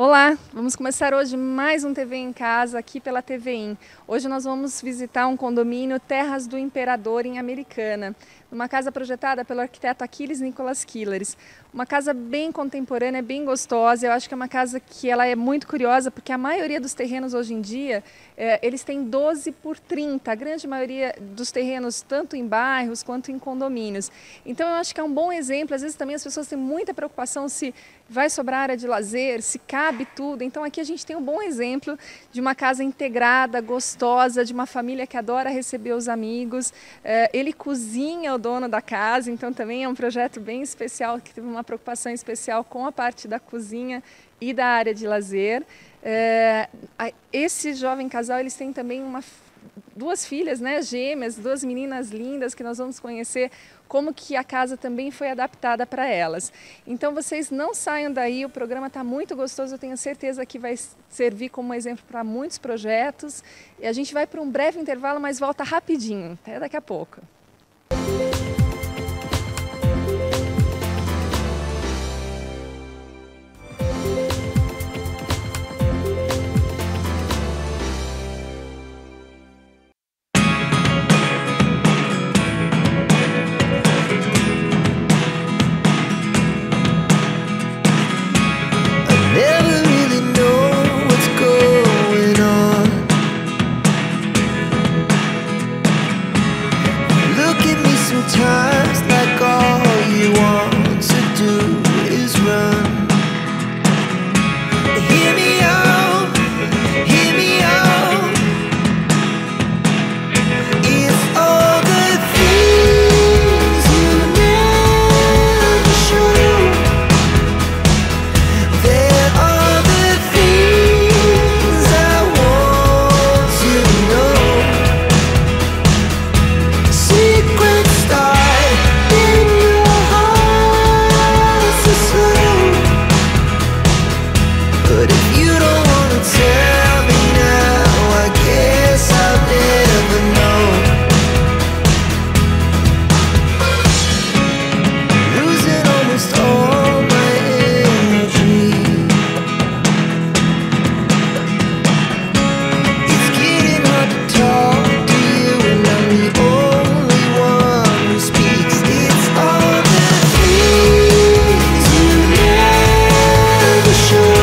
Olá, vamos começar hoje mais um TV em Casa aqui pela TVim. Hoje nós vamos visitar um condomínio Terras do Imperador em Americana, uma casa projetada pelo arquiteto Aquiles Nicolas Killeres. Uma casa bem contemporânea, bem gostosa. Eu acho que é uma casa que ela é muito curiosa porque a maioria dos terrenos hoje em dia, eles têm 12 por 30, a grande maioria dos terrenos tanto em bairros quanto em condomínios. Então eu acho que é um bom exemplo. Às vezes também as pessoas têm muita preocupação se vai sobrar área de lazer, se cabe tudo. Então aqui a gente tem um bom exemplo de uma casa integrada, gostosa, de uma família que adora receber os amigos. Ele cozinha, o dono da casa, então também é um projeto bem especial, que teve uma preocupação especial com a parte da cozinha e da área de lazer. Esse jovem casal, eles têm também duas filhas, né, gêmeas, duas meninas lindas que nós vamos conhecer como que a casa também foi adaptada para elas. Então vocês não saiam daí, o programa está muito gostoso, eu tenho certeza que vai servir como exemplo para muitos projetos. E a gente vai para um breve intervalo, mas volta rapidinho, até daqui a pouco. Sometimes like all you want to do is run. Hear me out, hear me out. If all the things you never show, there are the things I want you to know. Secrets start in your heart so slow. But if you don't wanna tell me now, I guess I'll never know. Losing almost all my energy. It's getting hard to talk to you, and I'm the only one who speaks. It's all the things you never show.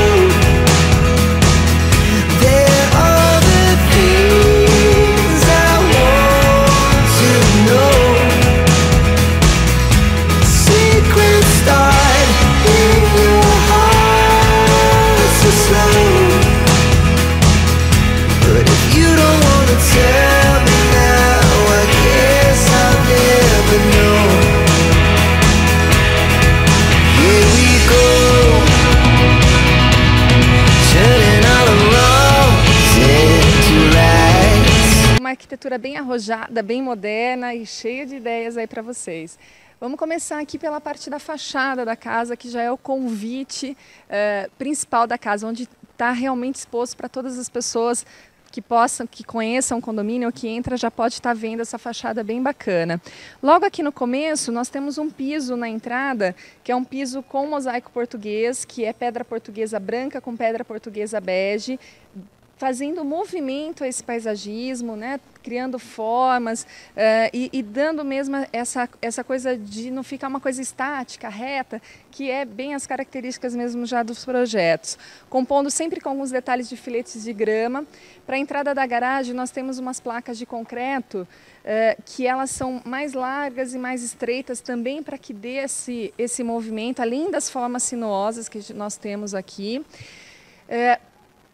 There are the things I want to know. Secrets start in your heart so slow. But if you don't wanna tell me now, I guess I'll never know. Here we go, turning all the wrongs into rights. Uma arquitetura bem arrojada, bem moderna e cheia de ideias aí para vocês. Vamos começar aqui pela parte da fachada da casa, que já é o convite principal da casa, onde está realmente exposto para todas as pessoas que conheçam o condomínio ou que entra, já pode estar vendo essa fachada bem bacana. Logo aqui no começo, nós temos um piso na entrada, que é um piso com mosaico português, que é pedra portuguesa branca com pedra portuguesa bege, fazendo movimento a esse paisagismo, né? Criando formas e dando mesmo essa coisa de não ficar uma coisa estática, reta, que é bem as características mesmo já dos projetos. Compondo sempre com alguns detalhes de filetes de grama. Para a entrada da garagem nós temos umas placas de concreto que elas são mais largas e mais estreitas também para que dê esse movimento, além das formas sinuosas que nós temos aqui.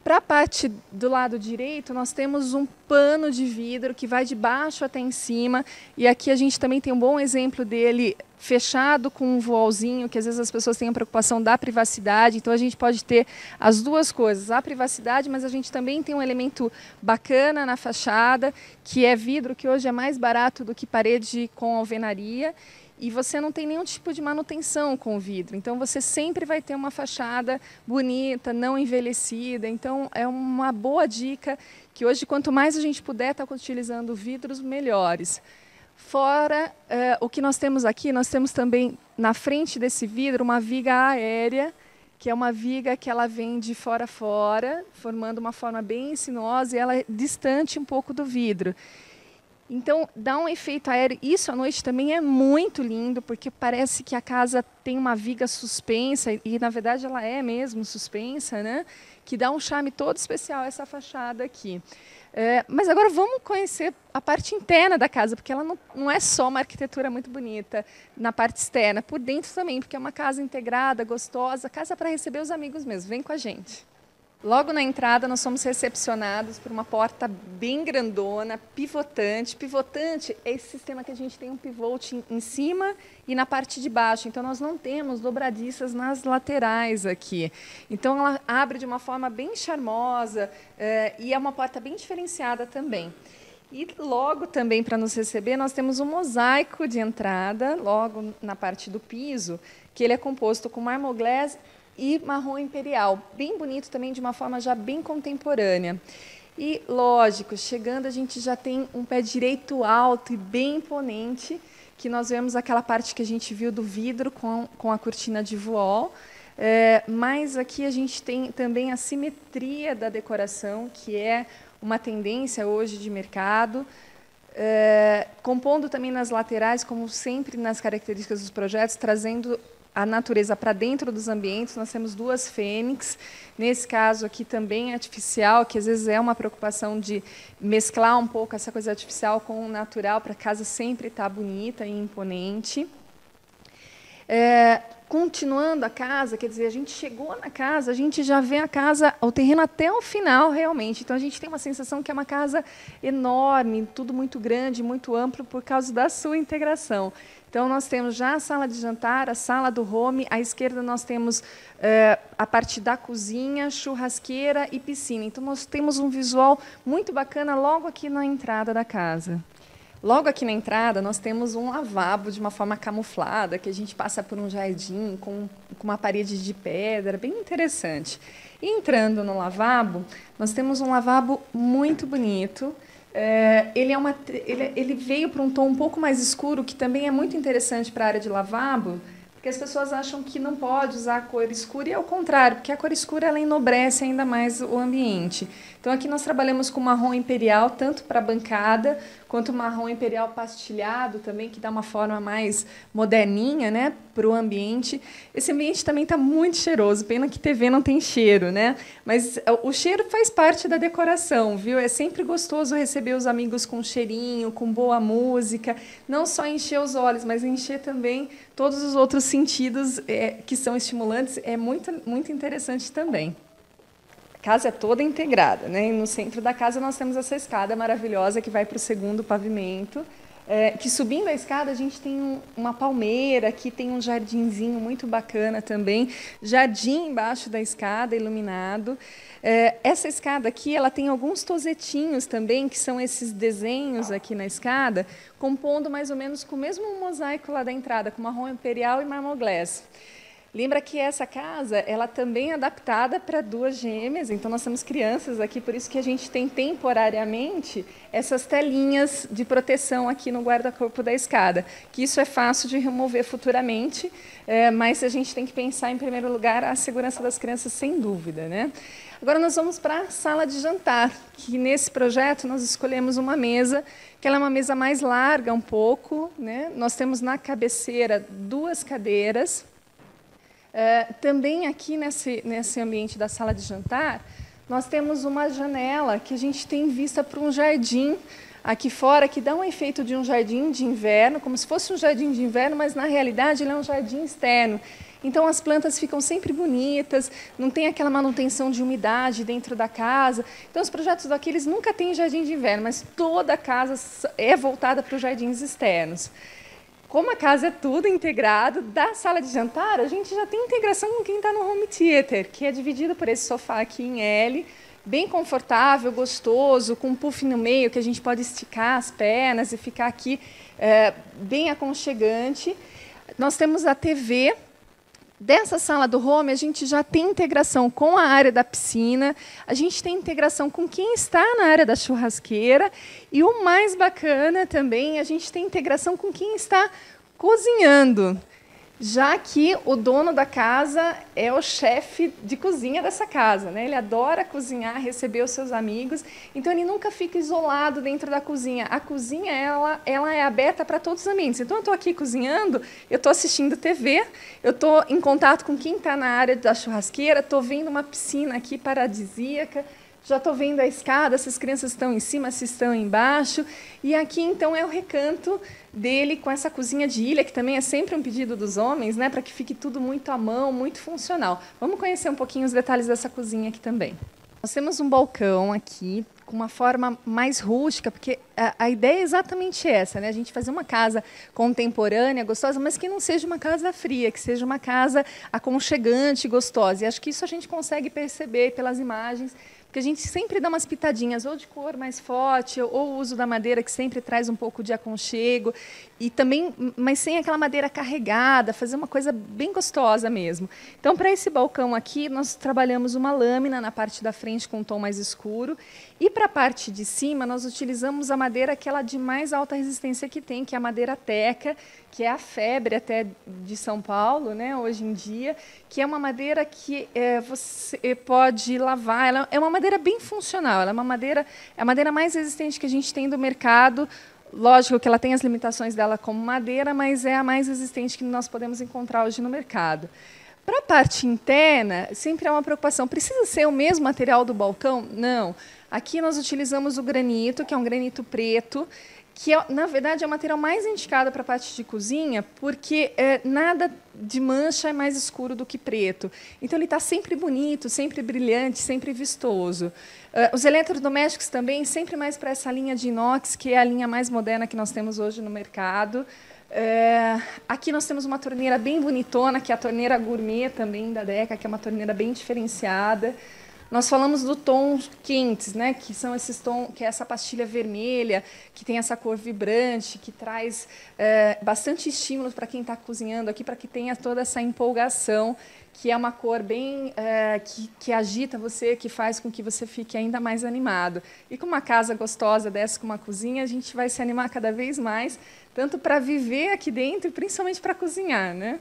Para a parte do lado direito, nós temos um pano de vidro que vai de baixo até em cima. E aqui a gente também tem um bom exemplo dele fechado com um voalzinho, que às vezes as pessoas têm a preocupação da privacidade. Então a gente pode ter as duas coisas, a privacidade, mas a gente também tem um elemento bacana na fachada, que é vidro, que hoje é mais barato do que parede com alvenaria. E você não tem nenhum tipo de manutenção com o vidro. Então você sempre vai ter uma fachada bonita, não envelhecida. Então é uma boa dica que hoje, quanto mais a gente puder estar utilizando vidros, melhores. Fora o que nós temos aqui, nós temos também na frente desse vidro uma viga aérea que é uma viga que ela vem de fora a fora, formando uma forma bem sinuosa, e ela é distante um pouco do vidro. Então, dá um efeito aéreo. Isso à noite também é muito lindo, porque parece que a casa tem uma viga suspensa, e na verdade ela é mesmo suspensa, né? Que dá um charme todo especial a essa fachada aqui. Mas agora vamos conhecer a parte interna da casa, porque ela não é só uma arquitetura muito bonita na parte externa, por dentro também, porque é uma casa integrada, gostosa, casa para receber os amigos mesmo. Vem com a gente. Logo na entrada, nós somos recepcionados por uma porta bem grandona, pivotante. Pivotante é esse sistema que a gente tem um pivote em cima e na parte de baixo. Então, nós não temos dobradiças nas laterais aqui. Então, ela abre de uma forma bem charmosa e é uma porta bem diferenciada também. E logo também, para nos receber, nós temos um mosaico de entrada, logo na parte do piso, que ele é composto com marmoglass e marrom imperial, bem bonito também, de uma forma já bem contemporânea. E, lógico, chegando a gente já tem um pé direito alto e bem imponente, que nós vemos aquela parte que a gente viu do vidro com a cortina de voal, mas aqui a gente tem também a simetria da decoração, que é uma tendência hoje de mercado, compondo também nas laterais, como sempre nas características dos projetos, trazendo a natureza para dentro dos ambientes. Nós temos duas fênix, nesse caso aqui também artificial, que às vezes é uma preocupação de mesclar um pouco essa coisa artificial com o natural, para a casa sempre estar bonita e imponente. Continuando a casa, quer dizer, a gente chegou na casa, a gente já vê a casa, o terreno até o final, realmente. Então, a gente tem uma sensação que é uma casa enorme, tudo muito grande, muito amplo, por causa da sua integração. Então, nós temos já a sala de jantar, a sala do home, à esquerda nós temos a parte da cozinha, churrasqueira e piscina. Então, nós temos um visual muito bacana logo aqui na entrada da casa. Logo aqui na entrada, nós temos um lavabo de uma forma camuflada, que a gente passa por um jardim com uma parede de pedra, bem interessante. E entrando no lavabo, nós temos um lavabo muito bonito. Ele veio para um tom um pouco mais escuro, que também é muito interessante para a área de lavabo, porque as pessoas acham que não pode usar a cor escura, e é o contrário, porque a cor escura ela enobrece ainda mais o ambiente. Então, aqui nós trabalhamos com marrom imperial, tanto para a bancada, quanto marrom imperial pastilhado também, que dá uma forma mais moderninha, né, para o ambiente. Esse ambiente também está muito cheiroso, pena que TV não tem cheiro, né? Mas o cheiro faz parte da decoração, viu? É sempre gostoso receber os amigos com cheirinho, com boa música, não só encher os olhos, mas encher também todos os outros sentidos que são estimulantes. É muito, muito interessante também. A casa é toda integrada, né? E no centro da casa nós temos essa escada maravilhosa que vai para o segundo pavimento, que subindo a escada a gente tem uma palmeira, aqui tem um jardinzinho muito bacana também, jardim embaixo da escada, iluminado. Essa escada aqui ela tem alguns tozetinhos também, que são esses desenhos aqui na escada, compondo mais ou menos com o mesmo mosaico lá da entrada, com marrom imperial e marmoglass. Lembra que essa casa ela também é adaptada para duas gêmeas, então nós temos crianças aqui, por isso que a gente tem temporariamente essas telinhas de proteção aqui no guarda-corpo da escada, que isso é fácil de remover futuramente, mas a gente tem que pensar, em primeiro lugar, a segurança das crianças, sem dúvida, né? Agora nós vamos para a sala de jantar, que nesse projeto nós escolhemos uma mesa, que ela é uma mesa mais larga um pouco, né? Nós temos na cabeceira duas cadeiras. Também aqui nesse ambiente da sala de jantar, nós temos uma janela que a gente tem vista para um jardim aqui fora, que dá um efeito de um jardim de inverno, como se fosse um jardim de inverno, mas na realidade ele é um jardim externo. Então as plantas ficam sempre bonitas, não tem aquela manutenção de umidade dentro da casa. Então os projetos daqui eles nunca têm jardim de inverno, mas toda a casa é voltada para os jardins externos. Como a casa é tudo integrado, da sala de jantar, a gente já tem integração com quem está no home theater, que é dividido por esse sofá aqui em L, bem confortável, gostoso, com um puff no meio, que a gente pode esticar as pernas e ficar aqui bem aconchegante. Nós temos a TV. Dessa sala do home, a gente já tem integração com a área da piscina, a gente tem integração com quem está na área da churrasqueira, e o mais bacana também, a gente tem integração com quem está cozinhando. Já que o dono da casa é o chefe de cozinha dessa casa, né? Ele adora cozinhar, receber os seus amigos, então ele nunca fica isolado dentro da cozinha. A cozinha, ela é aberta para todos os ambientes. Então, eu estou aqui cozinhando, eu estou assistindo TV, eu estou em contato com quem está na área da churrasqueira, estou vendo uma piscina aqui paradisíaca, já estou vendo a escada, se as crianças estão em cima, se estão embaixo. E aqui, então, é o recanto dele com essa cozinha de ilha, que também é sempre um pedido dos homens, né, para que fique tudo muito à mão, muito funcional. Vamos conhecer um pouquinho os detalhes dessa cozinha aqui também. Nós temos um balcão aqui com uma forma mais rústica, porque a ideia é exatamente essa, né? A gente fazer uma casa contemporânea, gostosa, mas que não seja uma casa fria, que seja uma casa aconchegante, gostosa. E acho que isso a gente consegue perceber pelas imagens, porque a gente sempre dá umas pitadinhas, ou de cor mais forte, ou o uso da madeira, que sempre traz um pouco de aconchego, e também, mas sem aquela madeira carregada, fazer uma coisa bem gostosa mesmo. Então, para esse balcão aqui, nós trabalhamos uma lâmina na parte da frente com um tom mais escuro, e para a parte de cima, nós utilizamos a madeira aquela de mais alta resistência que tem, que é a madeira teca, que é a febre até de São Paulo, né, hoje em dia, que é uma madeira que você pode lavar. Ela é uma madeira bem funcional, ela é a madeira mais resistente que a gente tem do mercado. Lógico que ela tem as limitações dela como madeira, mas é a mais resistente que nós podemos encontrar hoje no mercado. Para a parte interna, sempre é uma preocupação. Precisa ser o mesmo material do balcão? Não. Aqui nós utilizamos o granito, que é um granito preto, que, na verdade, é o material mais indicado para a parte de cozinha, porque nada de mancha é mais escuro do que preto. Então, ele está sempre bonito, sempre brilhante, sempre vistoso. Os eletrodomésticos também, sempre mais para essa linha de inox, que é a linha mais moderna que nós temos hoje no mercado. Aqui nós temos uma torneira bem bonitona, que é a torneira gourmet também da Deca, que é uma torneira bem diferenciada. Nós falamos do tom quentes, né, que são esses tons, que é essa pastilha vermelha, que tem essa cor vibrante, que traz bastante estímulo para quem está cozinhando aqui, para que tenha toda essa empolgação, que é uma cor bem que agita você, que faz com que você fique ainda mais animado. E com uma casa gostosa dessa, com uma cozinha, a gente vai se animar cada vez mais, tanto para viver aqui dentro, e principalmente para cozinhar, né?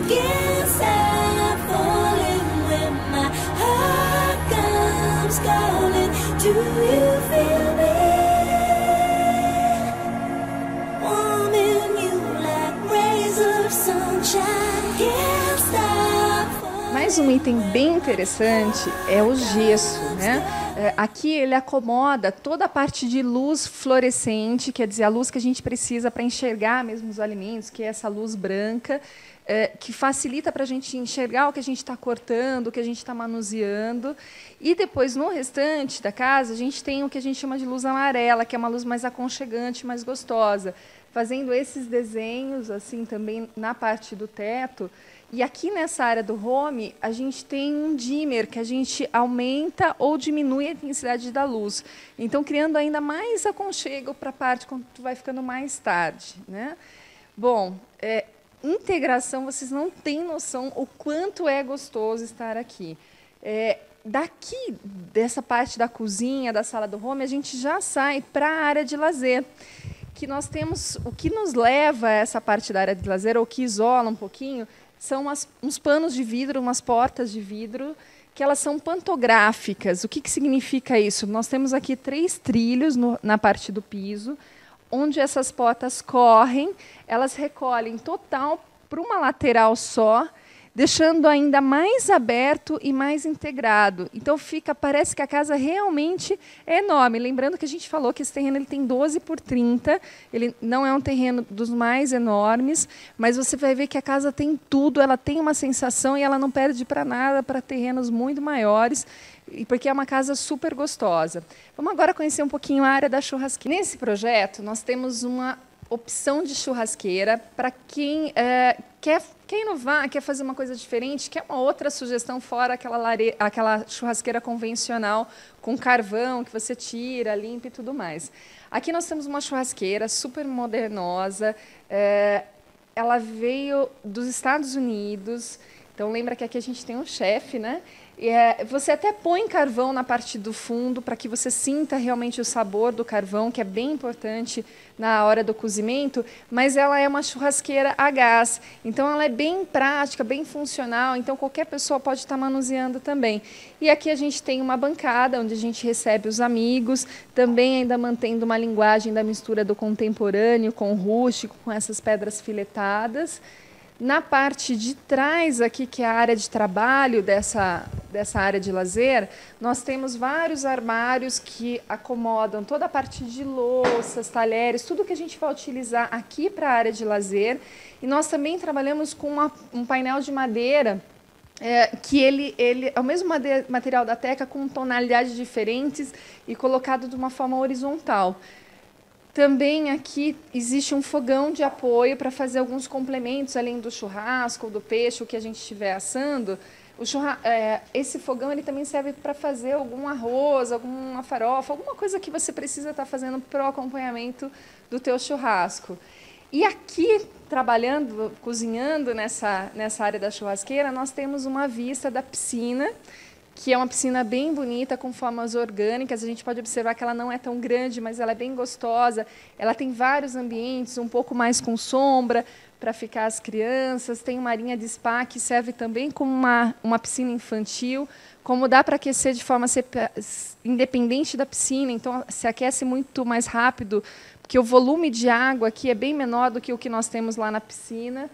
Can't stop falling when my heart comes calling. Do you feel me? Warming you like rays of sunshine. Can't stop falling. Mais um item bem interessante é o gesso, né? Aqui ele acomoda toda a parte de luz fluorescente, quer dizer, a luz que a gente precisa para enxergar mesmo os alimentos, que é essa luz branca, que facilita para a gente enxergar o que a gente está cortando, o que a gente está manuseando. E depois, no restante da casa, a gente tem o que a gente chama de luz amarela, que é uma luz mais aconchegante, mais gostosa, fazendo esses desenhos assim também na parte do teto. E aqui nessa área do home, a gente tem um dimmer, que a gente aumenta ou diminui a intensidade da luz. Então, criando ainda mais aconchego para a parte quando vai ficando mais tarde, né? Bom, integração, vocês não têm noção o quanto é gostoso estar aqui. Daqui, dessa parte da cozinha, da sala do home, a gente já sai para a área de lazer, que nós temos, o que nos leva a essa parte da área de lazer, ou que isola um pouquinho, são uns panos de vidro, umas portas de vidro, que elas são pantográficas. O que significa isso? Nós temos aqui 3 trilhos na parte do piso, onde essas portas correm, elas recolhem total para uma lateral só, deixando ainda mais aberto e mais integrado. Então parece que a casa realmente é enorme. Lembrando que a gente falou que esse terreno ele tem 12 por 30, ele não é um terreno dos mais enormes, mas você vai ver que a casa tem tudo, ela tem uma sensação e ela não perde para nada para terrenos muito maiores, porque é uma casa super gostosa. Vamos agora conhecer um pouquinho a área da churrasqueira. Nesse projeto, nós temos uma opção de churrasqueira para quem quer inovar, quer fazer uma coisa diferente, quer uma outra sugestão fora aquela churrasqueira convencional com carvão que você tira, limpa e tudo mais. Aqui nós temos uma churrasqueira super modernosa, ela veio dos Estados Unidos, Então, lembra que aqui a gente tem um chefe, né? E, você até põe carvão na parte do fundo para que você sinta realmente o sabor do carvão, que é bem importante na hora do cozimento, mas ela é uma churrasqueira a gás. Então, ela é bem prática, bem funcional, então qualquer pessoa pode estar manuseando também. E aqui a gente tem uma bancada onde a gente recebe os amigos, também ainda mantendo uma linguagem da mistura do contemporâneo com o rústico, com essas pedras filetadas. Na parte de trás aqui, que é a área de trabalho dessa área de lazer, nós temos vários armários que acomodam toda a parte de louças, talheres, tudo que a gente vai utilizar aqui para a área de lazer. E nós também trabalhamos com um painel de madeira, que ele é o mesmo material da teca, com tonalidades diferentes e colocado de uma forma horizontal. Também aqui existe um fogão de apoio para fazer alguns complementos, além do churrasco, do peixe, o que a gente estiver assando. Esse fogão ele também serve para fazer algum arroz, alguma farofa, alguma coisa que você precisa estar fazendo para o acompanhamento do teu churrasco. E aqui, trabalhando, cozinhando nessa área da churrasqueira, nós temos uma vista da piscina, que é uma piscina bem bonita, com formas orgânicas. A gente pode observar que ela não é tão grande, mas ela é bem gostosa. Ela tem vários ambientes, um pouco mais com sombra, para ficar as crianças. Tem uma arinha de spa, que serve também como uma piscina infantil. Como dá para aquecer de forma independente da piscina, então se aquece muito mais rápido, porque o volume de água aqui é bem menor do que o que nós temos lá na piscina.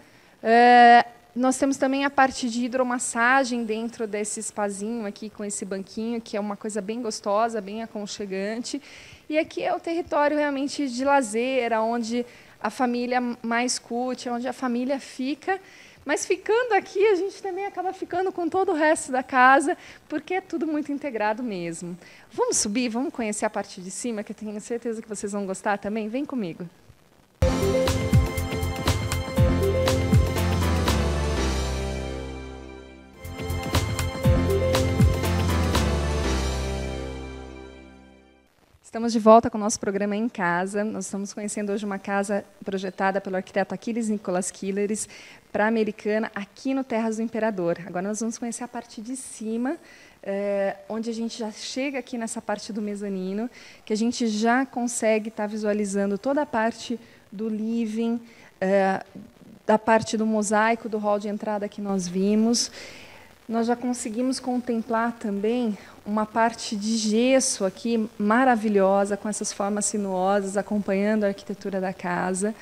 Nós temos também a parte de hidromassagem dentro desse spazinho aqui, com esse banquinho, que é uma coisa bem gostosa, bem aconchegante. E aqui é o território realmente de lazer, onde a família mais curte, onde a família fica. Mas ficando aqui, a gente também acaba ficando com todo o resto da casa, porque é tudo muito integrado mesmo. Vamos subir, vamos conhecer a parte de cima, que eu tenho certeza que vocês vão gostar também? Vem comigo. Estamos de volta com o nosso programa Em Casa. Nós estamos conhecendo hoje uma casa projetada pelo arquiteto Aquiles Nicolas Killeres para a Americana, aqui no Terras do Imperador. Agora nós vamos conhecer a parte de cima, onde a gente já chega aqui nessa parte do mezanino, que a gente já consegue estar visualizando toda a parte do living, da parte do mosaico, do hall de entrada que nós vimos. Nós já conseguimos contemplar também uma parte de gesso aqui maravilhosa, com essas formas sinuosas, acompanhando a arquitetura da casa.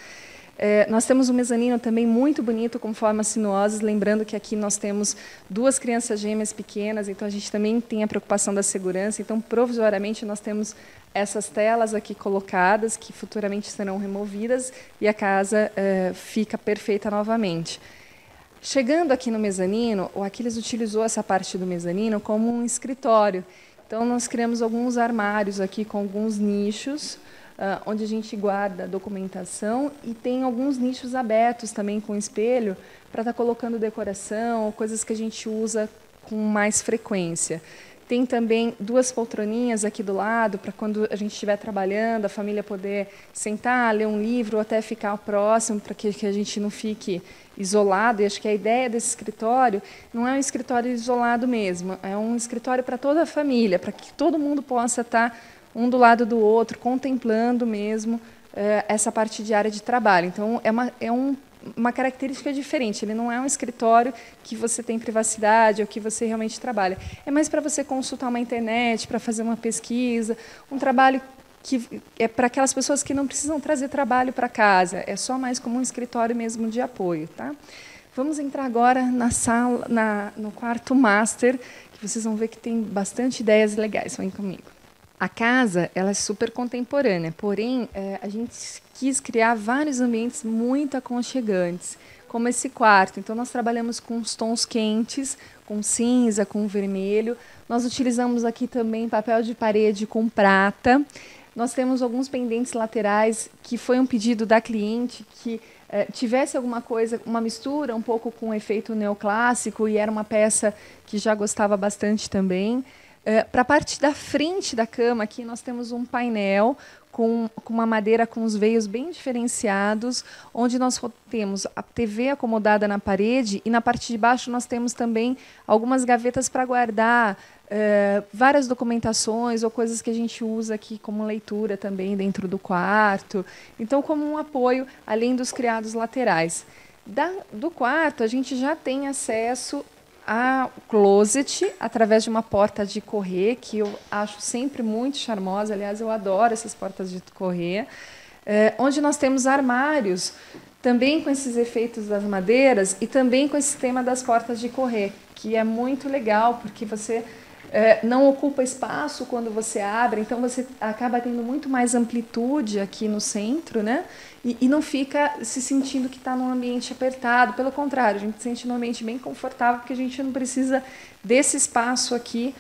Nós temos um mezanino também muito bonito, com formas sinuosas, lembrando que aqui nós temos 2 crianças gêmeas pequenas, então a gente também tem a preocupação da segurança. Então, provisoriamente, nós temos essas telas aqui colocadas, que futuramente serão removidas, e a casa fica perfeita novamente. Chegando aqui no mezanino, o Aquiles utilizou essa parte do mezanino como um escritório. Então, nós criamos alguns armários aqui com alguns nichos, onde a gente guarda documentação, e tem alguns nichos abertos também com espelho, para estar colocando decoração, ou coisas que a gente usa com mais frequência. Tem também 2 poltroninhas aqui do lado, para quando a gente estiver trabalhando, a família poder sentar, ler um livro, ou até ficar próximo, para que a gente não fique isolado. E acho que a ideia desse escritório não é um escritório isolado mesmo, é um escritório para toda a família, para que todo mundo possa estar um do lado do outro, contemplando mesmo essa parte de área de trabalho. Então, uma característica diferente. Ele não é um escritório que você tem privacidade ou que você realmente trabalha. É mais para você consultar uma internet, para fazer uma pesquisa, um trabalho que é para aquelas pessoas que não precisam trazer trabalho para casa. É só mais como um escritório mesmo de apoio, tá? Vamos entrar agora na sala, no quarto master, que vocês vão ver que tem bastante ideias legais. Vem comigo. A casa ela é super contemporânea, porém, a gente quis criar vários ambientes muito aconchegantes, como esse quarto. Então, nós trabalhamos com os tons quentes, com cinza, com vermelho. Nós utilizamos aqui também papel de parede com prata. Nós temos alguns pendentes laterais, que foi um pedido da cliente, que tivesse alguma coisa, uma mistura um pouco com o efeito neoclássico, e era uma peça que já gostava bastante também. Para a parte da frente da cama, aqui nós temos um painel com uma madeira com os veios bem diferenciados, onde nós temos a TV acomodada na parede e na parte de baixo nós temos também algumas gavetas para guardar várias documentações ou coisas que a gente usa aqui como leitura também dentro do quarto. Então, como um apoio, além dos criados laterais. Do quarto, a gente já tem acesso a closet através de uma porta de correr, que eu acho sempre muito charmosa. Aliás, eu adoro essas portas de correr, onde nós temos armários, também com esses efeitos das madeiras e também com esse sistema das portas de correr, que é muito legal, porque você não ocupa espaço quando você abre, então você acaba tendo muito mais amplitude aqui no centro, né? E não fica se sentindo que está num ambiente apertado. Pelo contrário, a gente se sente num ambiente bem confortável, porque a gente não precisa desse espaço aqui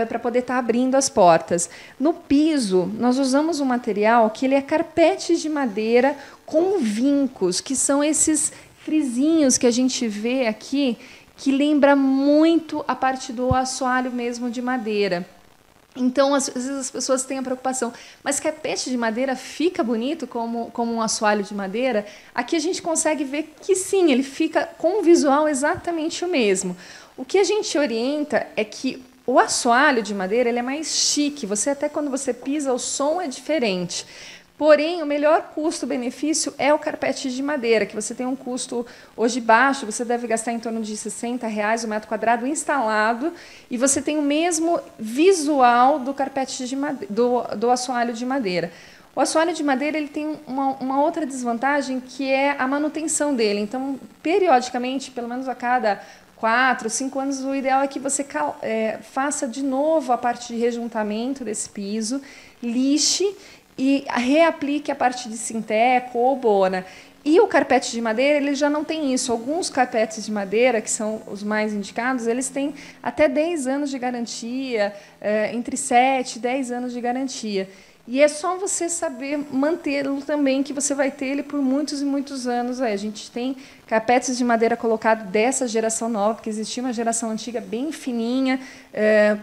para poder estar abrindo as portas. No piso, nós usamos um material que ele é carpete de madeira com vincos, que são esses frisinhos que a gente vê aqui, que lembra muito a parte do assoalho mesmo de madeira. Então, às vezes as pessoas têm a preocupação, mas carpete de madeira fica bonito como um assoalho de madeira? Aqui a gente consegue ver que sim, ele fica com um visual exatamente o mesmo. O que a gente orienta é que o assoalho de madeira ele é mais chique, até quando você pisa, o som é diferente. Porém, o melhor custo-benefício é o carpete de madeira, que você tem um custo hoje baixo, você deve gastar em torno de R$60 o metro quadrado instalado, e você tem o mesmo visual do carpete de madeira, do assoalho de madeira. O assoalho de madeira ele tem uma outra desvantagem, que é a manutenção dele. Então, periodicamente, pelo menos a cada 4, 5 anos, o ideal é que você faça de novo a parte de rejuntamento desse piso, lixe e reaplique a parte de sinteco ou bona. E o carpete de madeira ele já não tem isso. Alguns carpetes de madeira, que são os mais indicados, eles têm até 10 anos de garantia, entre 7 e 10 anos de garantia. E é só você saber mantê-lo também, que você vai ter ele por muitos e muitos anos. A gente tem carpetes de madeira colocados dessa geração nova, porque existia uma geração antiga bem fininha,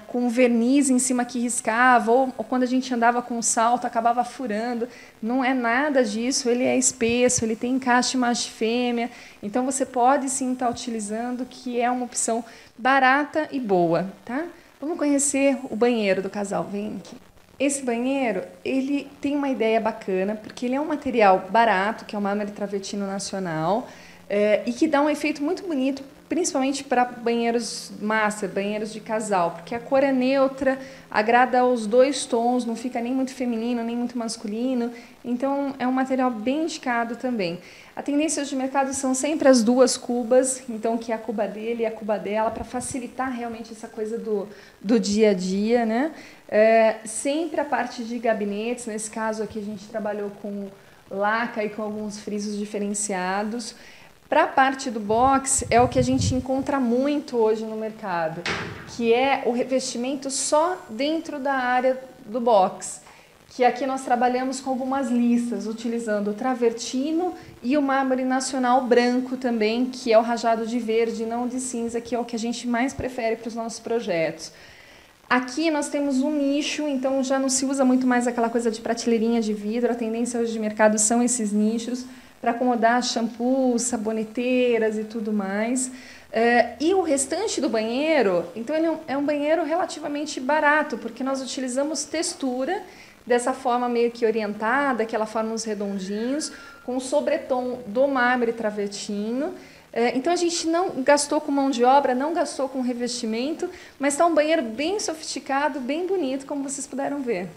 com verniz em cima que riscava, ou quando a gente andava com salto, acabava furando. Não é nada disso, ele é espesso, ele tem encaixe macho fêmea. Então, você pode sim estar utilizando, que é uma opção barata e boa. Tá? Vamos conhecer o banheiro do casal. Vem aqui. Esse banheiro ele tem uma ideia bacana, porque ele é um material barato, que é o mármore travertino nacional, e que dá um efeito muito bonito, principalmente para banheiros master, banheiros de casal, porque a cor é neutra, agrada aos dois tons, não fica nem muito feminino, nem muito masculino, então é um material bem indicado também. A tendência de mercado são sempre as duas cubas, então que é a cuba dele e a cuba dela, para facilitar realmente essa coisa do dia a dia, né? Sempre a parte de gabinetes, nesse caso aqui a gente trabalhou com laca e com alguns frisos diferenciados. Para a parte do box, é o que a gente encontra muito hoje no mercado, que é o revestimento só dentro da área do box, que aqui nós trabalhamos com algumas listas, utilizando o travertino e o mármore nacional branco também, que é o rajado de verde, não de cinza, que é o que a gente mais prefere para os nossos projetos. Aqui nós temos um nicho, então já não se usa muito mais aquela coisa de prateleirinha de vidro, a tendência hoje de mercado são esses nichos, para acomodar shampoos, saboneteiras e tudo mais. E o restante do banheiro, então ele é um banheiro relativamente barato, porque nós utilizamos textura, dessa forma meio que orientada, aquela forma uns redondinhos, com o sobretom do mármore travertino. Então a gente não gastou com mão de obra, não gastou com revestimento, mas está um banheiro bem sofisticado, bem bonito, como vocês puderam ver.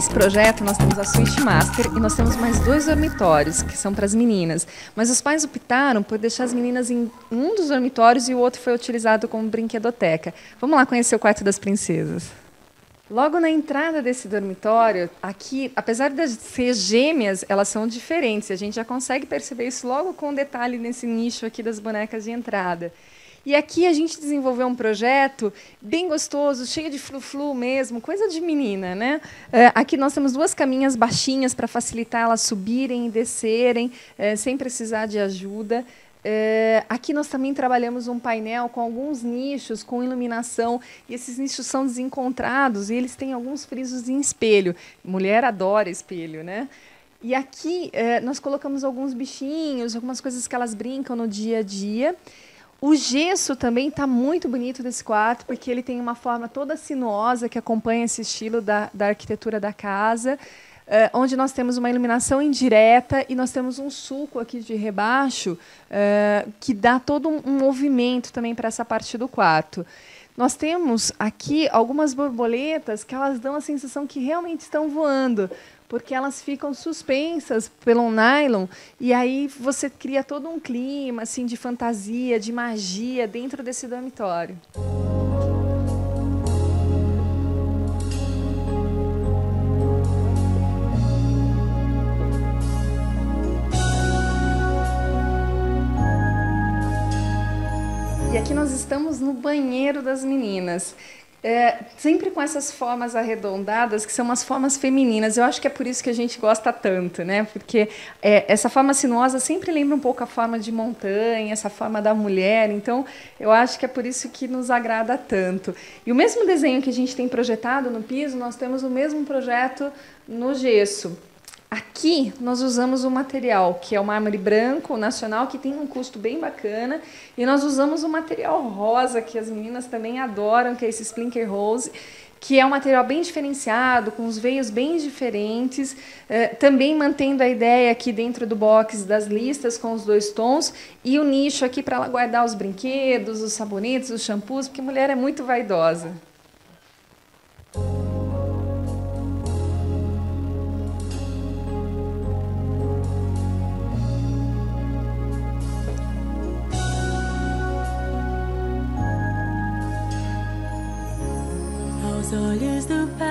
nesse projeto nós temos a Suíte Master e nós temos mais 2 dormitórios, que são para as meninas. Mas os pais optaram por deixar as meninas em um dos dormitórios e o outro foi utilizado como brinquedoteca. Vamos lá conhecer o quarto das princesas. Logo na entrada desse dormitório, aqui, apesar de ser gêmeas, elas são diferentes. A gente já consegue perceber isso logo com o detalhe nesse nicho aqui das bonecas de entrada. E aqui a gente desenvolveu um projeto bem gostoso, cheio de flu-flu mesmo, coisa de menina, né? Aqui nós temos 2 caminhas baixinhas para facilitar elas subirem e descerem, sem precisar de ajuda. Aqui nós também trabalhamos um painel com alguns nichos, com iluminação, e esses nichos são desencontrados e eles têm alguns frisos em espelho. Mulher adora espelho, né? E aqui nós colocamos alguns bichinhos, algumas coisas que elas brincam no dia a dia. O gesso também está muito bonito desse quarto, porque ele tem uma forma toda sinuosa que acompanha esse estilo da arquitetura da casa, onde nós temos uma iluminação indireta e nós temos um sulco aqui de rebaixo que dá todo um movimento também para essa parte do quarto. Nós temos aqui algumas borboletas que elas dão a sensação que realmente estão voando, porque elas ficam suspensas pelo nylon e aí você cria todo um clima assim, de fantasia, de magia dentro desse dormitório. E aqui nós estamos no banheiro das meninas. Sempre com essas formas arredondadas, que são umas formas femininas. Eu acho que é por isso que a gente gosta tanto, né? Porque essa forma sinuosa sempre lembra um pouco a forma de montanha, essa forma da mulher. Então, eu acho que é por isso que nos agrada tanto. E o mesmo desenho que a gente tem projetado no piso, nós temos o mesmo projeto no gesso. Aqui nós usamos um material que é o mármore branco nacional, que tem um custo bem bacana, e nós usamos um material rosa que as meninas também adoram, que é esse Splinker Rose, que é um material bem diferenciado, com os veios bem diferentes, também mantendo a ideia aqui dentro do box das listas com os 2 tons, e o nicho aqui para ela guardar os brinquedos, os sabonetes, os shampoos, porque mulher é muito vaidosa. Olhos do pai.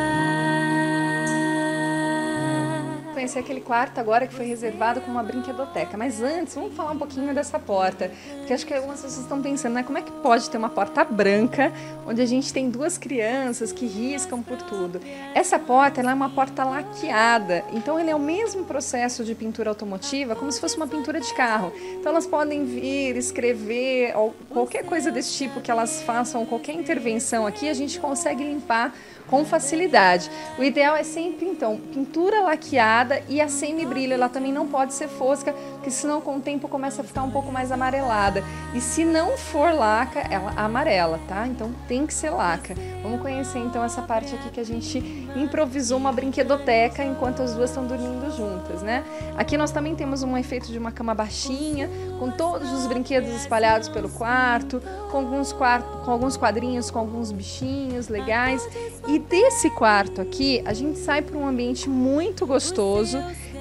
Conhecer aquele quarto agora que foi reservado como uma brinquedoteca. Mas antes, vamos falar um pouquinho dessa porta. Porque acho que algumas pessoas estão pensando, né, como é que pode ter uma porta branca onde a gente tem 2 crianças que riscam por tudo. Essa porta ela é uma porta laqueada. Então, ele é o mesmo processo de pintura automotiva como se fosse uma pintura de carro. Então, elas podem vir, escrever, ou qualquer coisa desse tipo que elas façam, qualquer intervenção aqui, a gente consegue limpar com facilidade. O ideal é sempre, então, pintura laqueada e a semi-brilho. Ela também não pode ser fosca, porque senão com o tempo começa a ficar um pouco mais amarelada. E se não for laca, ela amarela, tá? Então tem que ser laca. Vamos conhecer então essa parte aqui que a gente improvisou uma brinquedoteca enquanto as 2 estão dormindo juntas, né? Aqui nós também temos um efeito de uma cama baixinha, com todos os brinquedos espalhados pelo quarto, com alguns quadrinhos, com alguns bichinhos legais. E desse quarto aqui, a gente sai para um ambiente muito gostoso,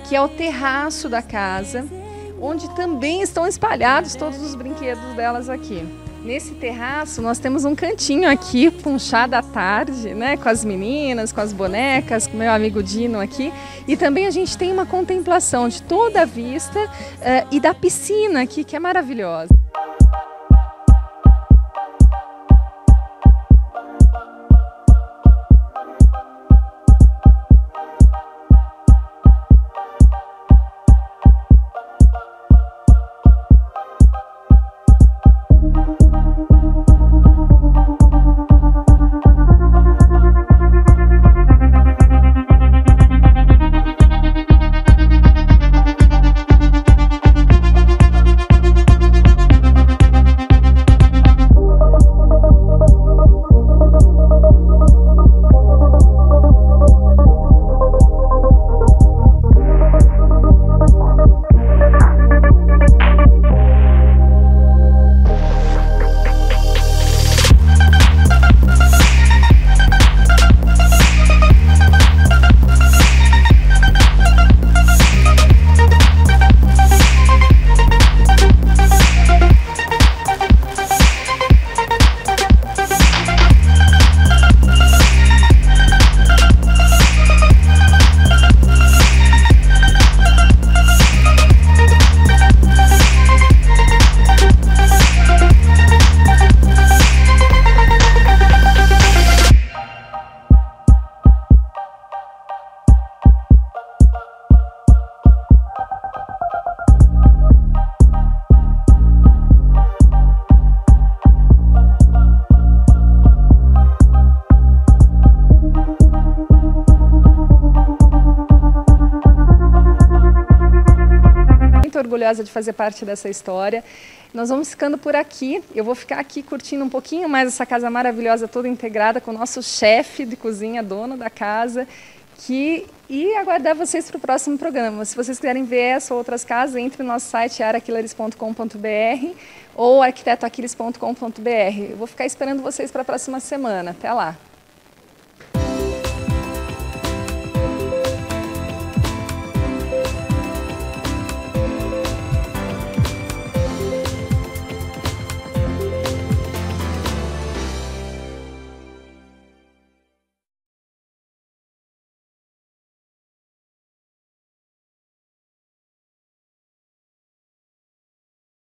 que é o terraço da casa, onde também estão espalhados todos os brinquedos delas aqui. Nesse terraço, nós temos um cantinho aqui, com um chá da tarde, né, com as meninas, com as bonecas, com o meu amigo Dino aqui. E também a gente tem uma contemplação de toda a vista e da piscina aqui, que é maravilhosa. orgulhosa de fazer parte dessa história. Nós vamos ficando por aqui. Eu vou ficar aqui curtindo um pouquinho mais essa casa maravilhosa, toda integrada com o nosso chefe de cozinha, dono da casa, e aguardar vocês para o próximo programa. Se vocês quiserem ver essa ou outras casas, entre no nosso site araquilares.com.br ou arquitetoaquiles.com.br. Eu vou ficar esperando vocês para a próxima semana. Até lá!